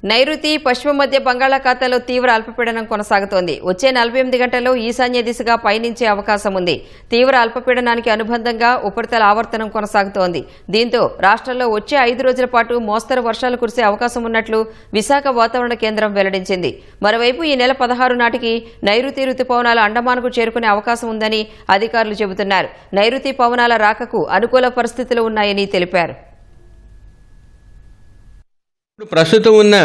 నైరుతి పశ్చిమ మధ్య బంగాళాఖాతంలో తీవ్ర అల్పపీడనం కొనసాగుతోంది. వచ్చే 48 గంటల్లో ఈశాన్య దిశగా పయనించే అవకాశం ఉంది. తీవ్ర అల్పపీడనానికి అనుబంధంగా ఉపరితల ఆవర్తనం కొనసాగుతోంది. దీంతో రాష్ట్రంలో వచ్చే 5 రోజుల పాటు మోస్తరు వర్షాలు కురిసే అవకాశం ఉన్నట్లు విశాఖ వాతావరణ కేంద్రం వెల్లడించింది. మరోవైపు ఈ నెల 16 నాటికి నైరుతి రుతుపవనాలు అండమాన్కు చేరుకునే అవకాశం ఉందని అధికారులు చెబుతున్నారు. నైరుతి పవనాల రాకకు అనుకూల పరిస్థితులు ఉన్నాయని తెలిపారు. ప్రస్తుతం ఉన్న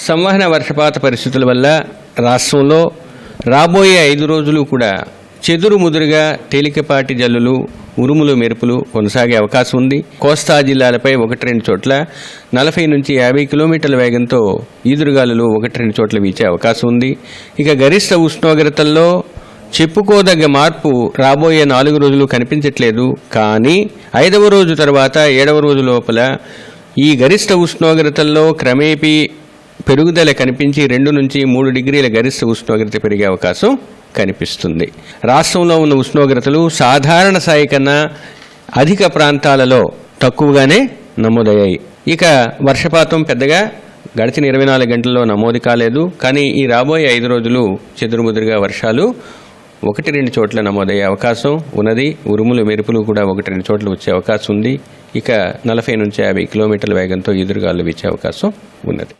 సంవహన వర్షపాత పరిస్థితుల వల్ల రాష్ట్రంలో రాబోయే 5 రోజులు కూడా చెదురుముదురుగా తేలికపాటి జల్లులు, ఉరుములు, మెరుపులు కొనసాగే అవకాశం ఉంది. కోస్తా జిల్లాలపై 1-2 చోట్ల 40 నుంచి 50 కిలోమీటర్ల వేగంతో ఈదురుగాలులు 1-2 చోట్ల వీచే అవకాశం ఉంది. ఇక గరిష్ట ఉష్ణోగ్రతల్లో చెప్పుకోదగ్గ మార్పు రాబోయే 4 రోజులు కనిపించట్లేదు. కానీ 5వ రోజు తర్వాత 7వ రోజు లోపల ఈ గరిష్ట ఉష్ణోగ్రతల్లో క్రమేపీ పెరుగుదల కనిపించి 2 నుంచి 3 డిగ్రీల గరిష్ట ఉష్ణోగ్రత పెరిగే అవకాశం కనిపిస్తుంది. రాష్ట్రంలో ఉన్న ఉష్ణోగ్రతలు సాధారణ స్థాయి కన్నా అధిక ప్రాంతాలలో తక్కువగానే నమోదయ్యాయి. ఇక వర్షపాతం పెద్దగా గడిచిన 24 గంటల్లో నమోదు కాలేదు. కానీ ఈ రాబోయే 5 రోజులు చెదురుముదురుగా వర్షాలు 1-2 చోట్ల నమోదయ్యే అవకాశం ఉన్నది. ఉరుములు, మెరుపులు కూడా 1-2 చోట్ల వచ్చే అవకాశం ఉంది. ఇక 40 నుంచి 50 కిలోమీటర్ల వేగంతో ఎదురుగాలు వీచే అవకాశం ఉన్నది.